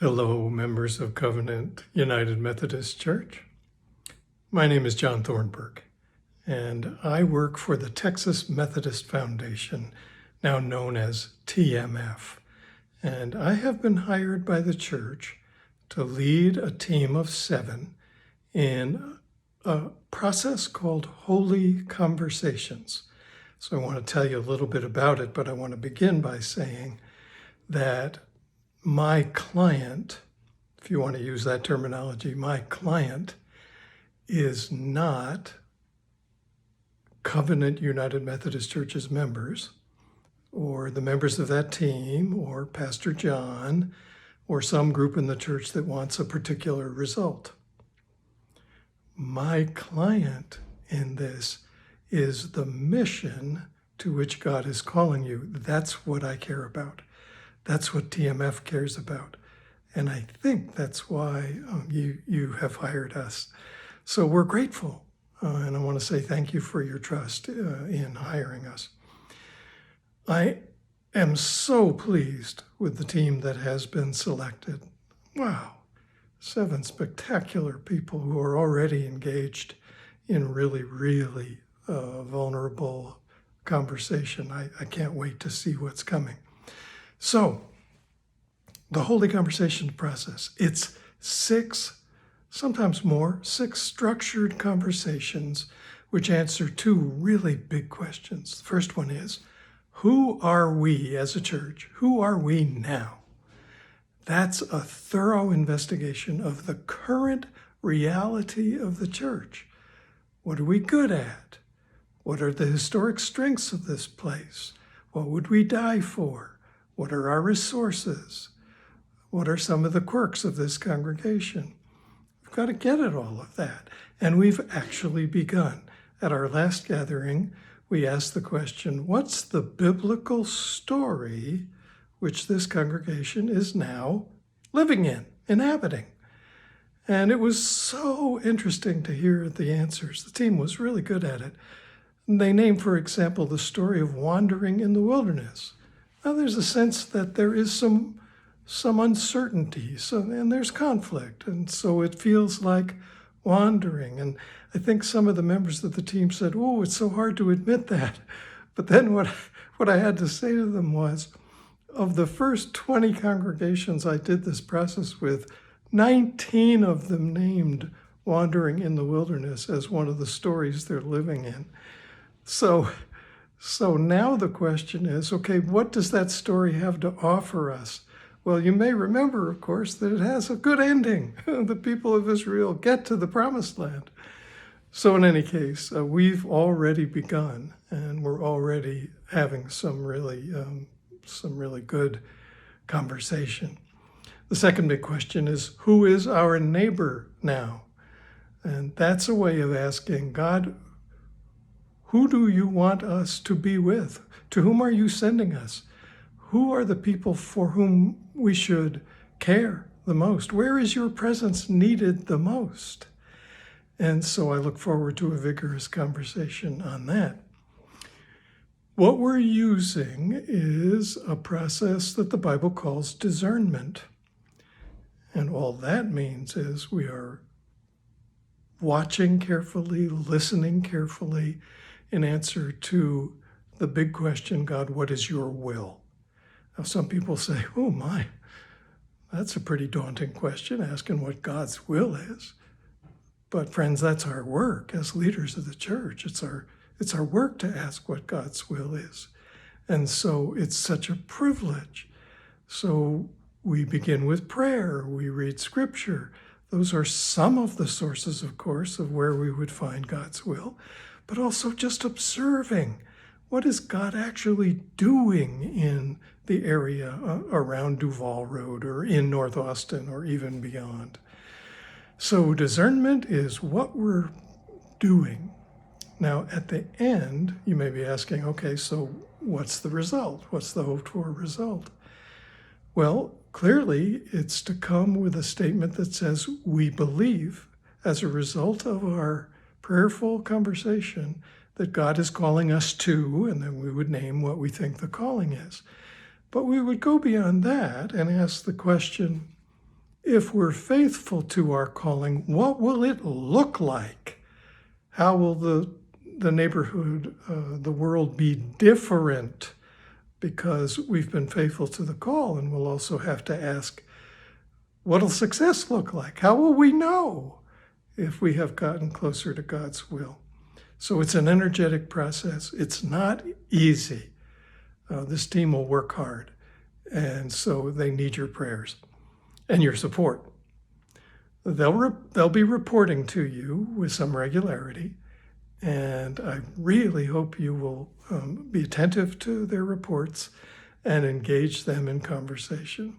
Hello, members of Covenant United Methodist Church. My name is John Thornburg, and I work for the Texas Methodist Foundation, now known as TMF. And I have been hired by the church to lead a team of 7 in a process called Holy Conversations. So I want to tell you a little bit about it, but I want to begin by saying that my client, if you want to use that terminology, my client is not Covenant United Methodist Church's members, or the members of that team, or Pastor John, or some group in the church that wants a particular result. My client in this is the mission to which God is calling you. That's what I care about. That's what TMF cares about. And I think that's why you have hired us. So we're grateful. And I want to say thank you for your trust in hiring us. I am so pleased with the team that has been selected. Wow, 7 spectacular people who are already engaged in really vulnerable conversation. I can't wait to see what's coming. So, the Holy Conversation process, it's 6, sometimes more, 6 structured conversations which answer 2 really big questions. The first one is, who are we as a church? Who are we now? That's a thorough investigation of the current reality of the church. What are we good at? What are the historic strengths of this place? What would we die for? What are our resources? What are some of the quirks of this congregation? We've got to get at all of that. And we've actually begun. At our last gathering, we asked the question, what's the biblical story which this congregation is now living in, inhabiting? And it was so interesting to hear the answers. The team was really good at it. They named, for example, the story of wandering in the wilderness. Now, there's a sense that there is some uncertainty, and there's conflict, and so it feels like wandering. And I think some of the members of the team said, "Oh, it's so hard to admit that." But then what I had to say to them was, of the first 20 congregations I did this process with, 19 of them named wandering in the wilderness as one of the stories they're living in. So now the question is, okay, what does that story have to offer us? Well, you may remember, of course, that it has a good ending. The people of Israel get to the promised land. So in any case, we've already begun, and we're already having some really good conversation. The second big question is, who is our neighbor now? And that's a way of asking God, who do you want us to be with? To whom are you sending us? Who are the people for whom we should care the most? Where is your presence needed the most? And so I look forward to a vigorous conversation on that. What we're using is a process that the Bible calls discernment. And all that means is we are watching carefully, listening carefully in answer to the big question, God, what is your will? Now, some people say, oh my, that's a pretty daunting question, asking what God's will is. But friends, that's our work as leaders of the church. It's our work to ask what God's will is. And so it's such a privilege. So we begin with prayer, we read scripture. Those are some of the sources, of course, of where we would find God's will, but also just observing what is God actually doing in the area around Duval Road or in North Austin or even beyond. So discernment is what we're doing. Now, at the end, you may be asking, okay, so what's the result? What's the hoped for result? Well, clearly, it's to come with a statement that says, we believe, as a result of our prayerful conversation, that God is calling us to, and then we would name what we think the calling is. But we would go beyond that and ask the question, if we're faithful to our calling, what will it look like? How will the neighborhood, the world be different because we've been faithful to the call? And we'll also have to ask, what'll success look like? How will we know if we have gotten closer to God's will? So it's an energetic process. It's not easy. This team will work hard, and so they need your prayers and your support. They'll be reporting to you with some regularity, and I really hope you will be attentive to their reports and engage them in conversation.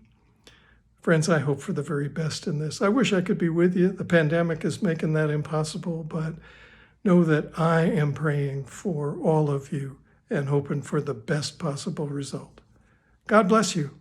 Friends, I hope for the very best in this. I wish I could be with you. The pandemic is making that impossible, but know that I am praying for all of you and hoping for the best possible result. God bless you.